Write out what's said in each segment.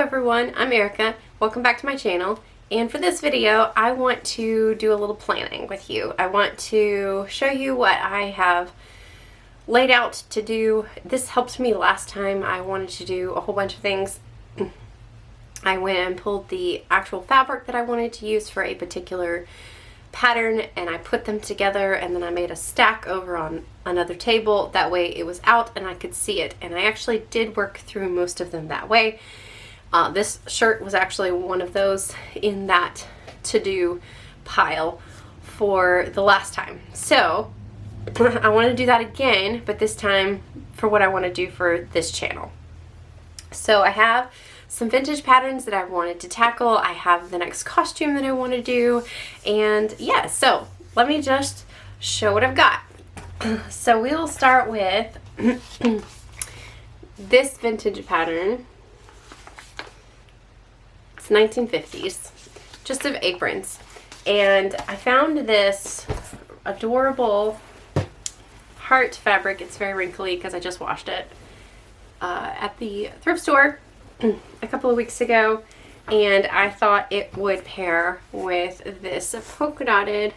everyone, I'm Erica. Welcome back to my channel. And for this video, I want to do a little planning with you. I want to show you what I have laid out to do. This helped me last time. I wanted to do a whole bunch of things. I went and pulled the actual fabric that I wanted to use for a particular pattern and I put them together, and then I made a stack over on another table. That way it was out and I could see it, and I actually did work through most of them that way. This shirt was actually one of those in that to-do pile for the last time. So I want to do that again, but this time for what I want to do for this channel. So I have some vintage patterns that I wanted to tackle. I have the next costume that I want to do, and yeah, so let me just show what I've got. So we'll start with this vintage pattern. It's 1950s, just of aprons, and I found this adorable heart fabric. It's very wrinkly because I just washed it at the thrift store a couple of weeks ago, and I thought it would pair with this polka dotted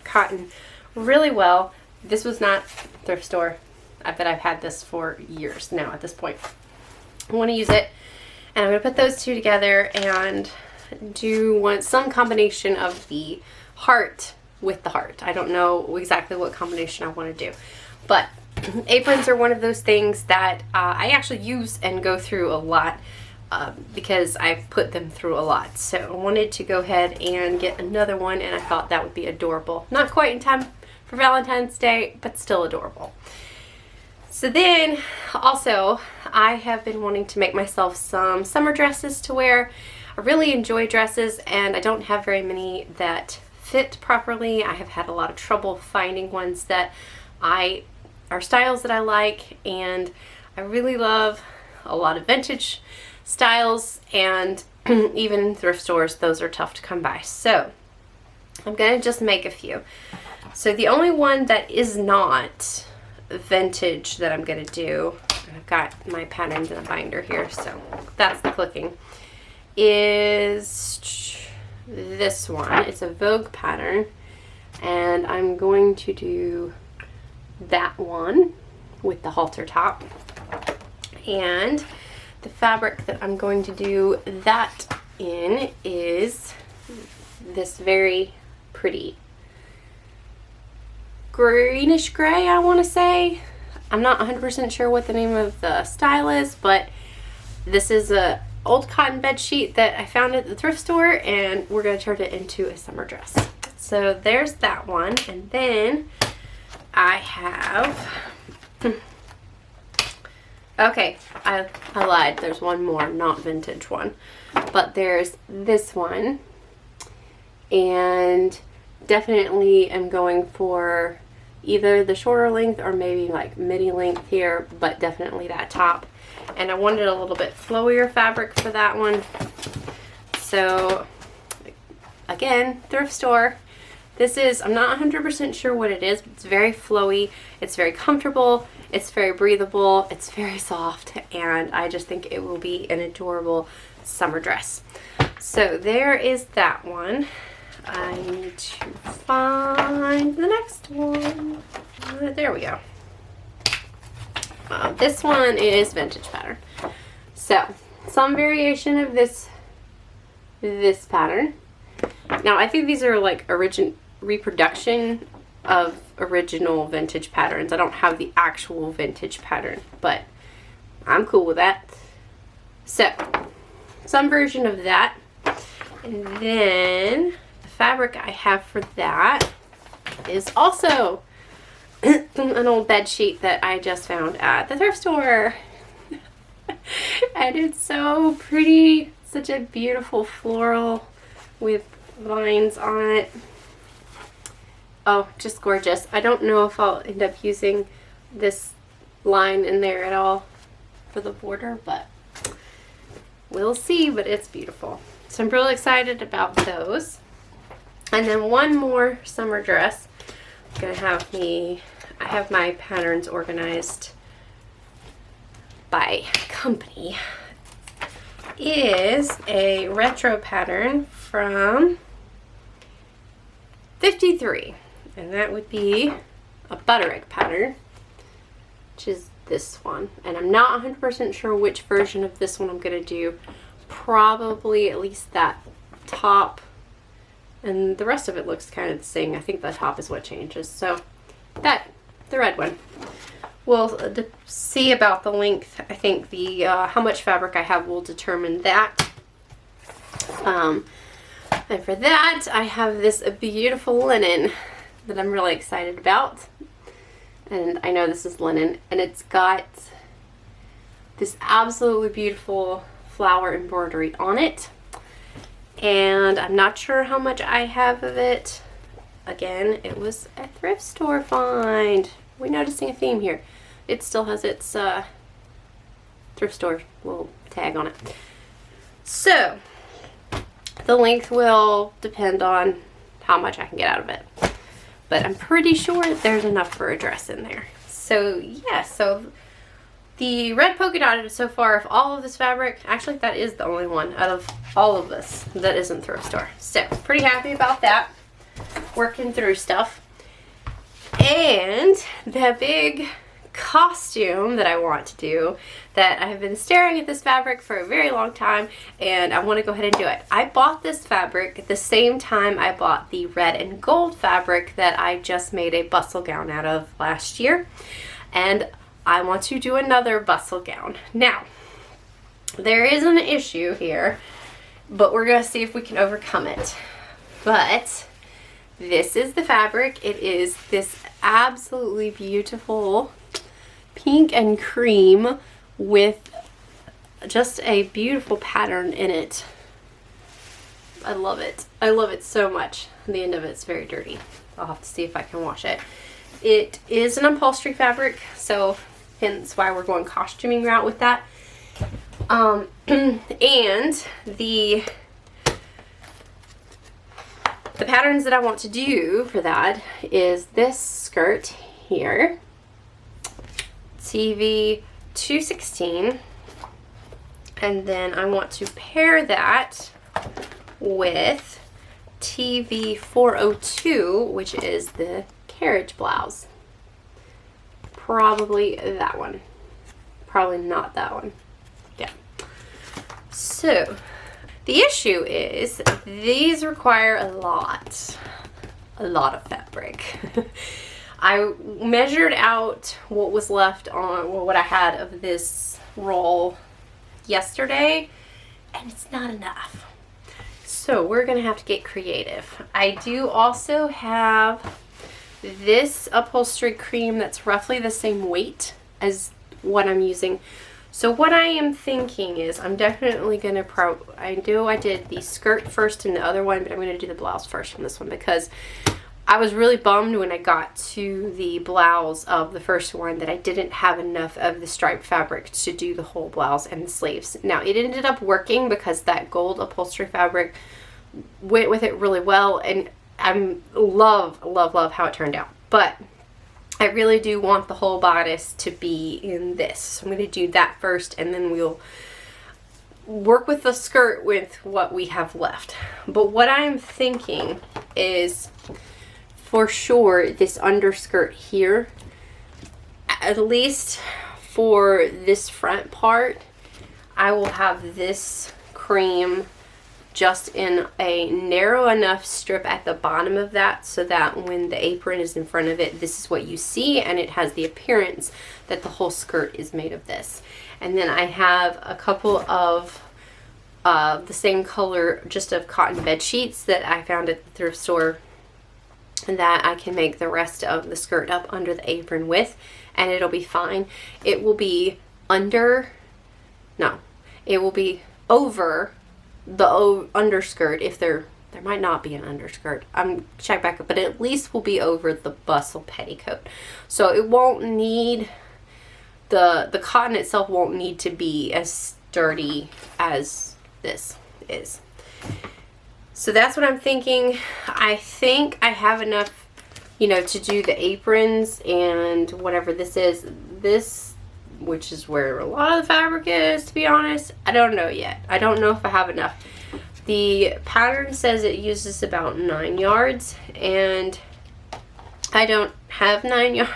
cotton really well. This was not thrift store. I bet I've had this for years now at this point. I want to use it, and I'm going to put those two together and do some combination of the heart with the heart. I don't know exactly what combination I want to do, but aprons are one of those things that I actually use and go through a lot because I put them through a lot. So I wanted to go ahead and get another one, and I thought that would be adorable. Not quite in time for Valentine's Day, but still adorable. So then also I have been wanting to make myself some summer dresses to wear. I really enjoy dresses, and I don't have very many that fit properly. I have had a lot of trouble finding ones that are styles that I like, and I really love a lot of vintage styles, and even in thrift stores those are tough to come by. So I'm gonna just make a few. So the only one that is not vintage that I'm gonna do, I've got my patterns in a binder here, so that's the clicking, is this one. It's a Vogue pattern, and I'm going to do that one with the halter top, and the fabric that I'm going to do that in is this very pretty greenish gray, I want to say. I'm not 100% sure what the name of the style is, but this is a old cotton bed sheet that I found at the thrift store, and we're going to turn it into a summer dress. So there's that one, and then I have okay, I lied. There's one more, not vintage one, but there's this one, and definitely am going for either the shorter length or maybe like midi length here, but definitely that top. And I wanted a little bit flowier fabric for that one. So again, thrift store. This is, I'm not 100% sure what it is, but it's very flowy, it's very comfortable, it's very breathable, it's very soft, and I just think it will be an adorable summer dress. So there is that one. I need to find the next one. There we go. This one is vintage pattern. So some variation of this pattern. Now I think these are like reproduction of original vintage patterns. I don't have the actual vintage pattern, but I'm cool with that. So some version of that, and then the fabric I have for that is also an old bed sheet that I just found at the thrift store. And it's so pretty, such a beautiful floral with lines on it. Oh, just gorgeous. I don't know if I'll end up using this line in there at all for the border, but we'll see. But it's beautiful. So I'm really excited about those. And then one more summer dress. I'm gonna have I have my patterns organized by company. is a retro pattern from 53, and that would be a butter egg pattern, which is this one. And I'm not 100% sure which version of this one I'm going to do. Probably at least that top, and the rest of it looks kind of the same. I think the top is what changes. So that, the red one. We'll see about the length. I think the how much fabric I have will determine that. And for that, I have this beautiful linen that I'm really excited about. And I know this is linen, and it's got this absolutely beautiful flower embroidery on it. And I'm not sure how much I have of it. Again, it was a thrift store find. We're noticing a theme here. It still has its thrift store little tag on it. So the length will depend on how much I can get out of it. But I'm pretty sure there's enough for a dress in there. So yeah, so the red polka dotted so far of all of this fabric, actually that is the only one out of all of this that isn't thrift store. So pretty happy about that. Working through stuff. And the big costume that I want to do, that I have been staring at this fabric for a very long time, and I want to go ahead and do it. I bought this fabric at the same time I bought the red and gold fabric that I just made a bustle gown out of last year, and I want to do another bustle gown. Now, there is an issue here, but we're going to see if we can overcome it. But this is the fabric. It is this absolutely beautiful pink and cream with just a beautiful pattern in it. I love it. I love it so much. The end of it's very dirty. I'll have to see if I can wash it. It is an upholstery fabric, so hence why we're going costuming route with that. And the patterns that I want to do for that is this skirt here, TV 216, and then I want to pair that with TV 402, which is the carriage blouse. Probably that one. Probably not that one. Yeah. So the issue is these require a lot of fabric. I measured out what was left on, well, what I had of this roll yesterday, and it's not enough. So we're gonna have to get creative. I do also have this upholstery cream that's roughly the same weight as what I'm using. So what I am thinking is I'm definitely gonna I did the skirt first in the other one, but I'm gonna do the blouse first from this one, because I was really bummed when I got to the blouse of the first one that I didn't have enough of the striped fabric to do the whole blouse and the sleeves. Now it ended up working because that gold upholstery fabric went with it really well, and I love how it turned out. But I really do want the whole bodice to be in this. So I'm going to do that first, and then we'll work with the skirt with what we have left. But what I'm thinking is, for sure, this underskirt here, at least for this front part, I will have this cream just in a narrow enough strip at the bottom of that, so that when the apron is in front of it, this is what you see, and it has the appearance that the whole skirt is made of this. And then I have a couple of the same color, just of cotton bed sheets that I found at the thrift store, that I can make the rest of the skirt up under the apron with, and it'll be fine. It will be it will be over the underskirt. If there might not be an underskirt, I'm check back up, but at least will be over the bustle petticoat. So it won't need, the cotton itself won't need to be as sturdy as this is. So that's what I'm thinking. I think I have enough, to do the aprons and whatever this is. which is where a lot of the fabric is, to be honest. I don't know yet. I don't know if I have enough. The pattern says it uses about 9 yards, and I don't have 9 yards.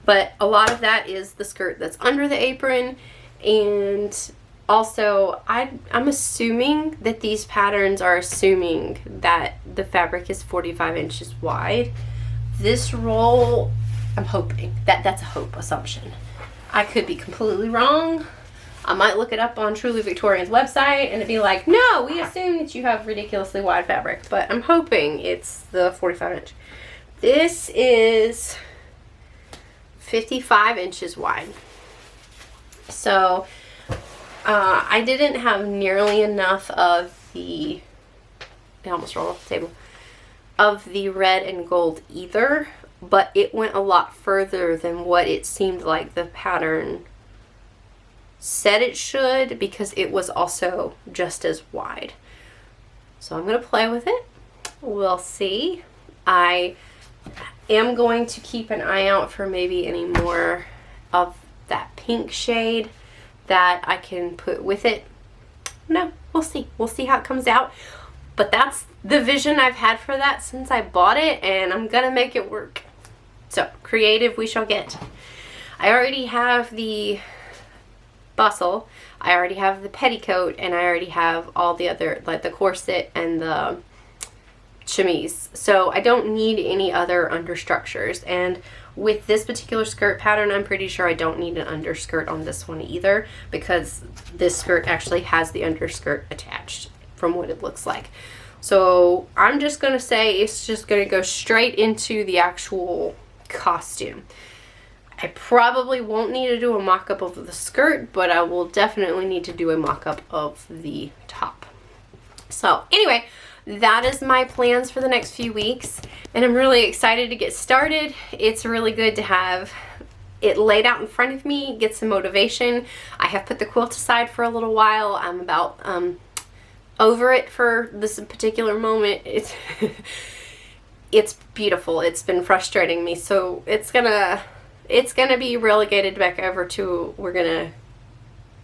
But a lot of that is the skirt that's under the apron, and also I'm assuming that these patterns are assuming that the fabric is 45 inches wide. This roll, I'm hoping that's a hope assumption. I could be completely wrong. I might look it up on Truly Victorian's website and it'd be like, no, we assume that you have ridiculously wide fabric, but I'm hoping it's the 45 inch. This is 55 inches wide. So I didn't have nearly enough of I almost rolled off the table, of the red and gold either, but it went a lot further than what it seemed like the pattern said it should, because it was also just as wide. So I'm going to play with it. We'll see. I am going to keep an eye out for maybe any more of that pink shade that I can put with it. No, we'll see. We'll see how it comes out. But that's the vision I've had for that since I bought it, and I'm gonna make it work. So, creative we shall get. I already have the bustle, I already have the petticoat, and I already have all the other, like the corset and the chemise. So I don't need any other understructures. And with this particular skirt pattern, I'm pretty sure I don't need an underskirt on this one either, because this skirt actually has the underskirt attached from what it looks like. So I'm just going to say it's just going to go straight into the actual costume. I probably won't need to do a mock-up of the skirt, but I will definitely need to do a mock-up of the top. So anyway, that is my plans for the next few weeks, and I'm really excited to get started. It's really good to have it laid out in front of me, get some motivation. I have put the quilt aside for a little while. I'm about over it for this particular moment. It's beautiful. It's been frustrating me, so it's gonna be relegated back over to we're gonna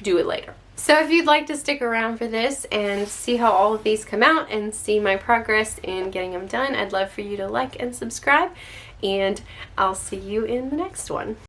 do it later. So if you'd like to stick around for this and see how all of these come out and see my progress in getting them done, I'd love for you to like and subscribe, and I'll see you in the next one.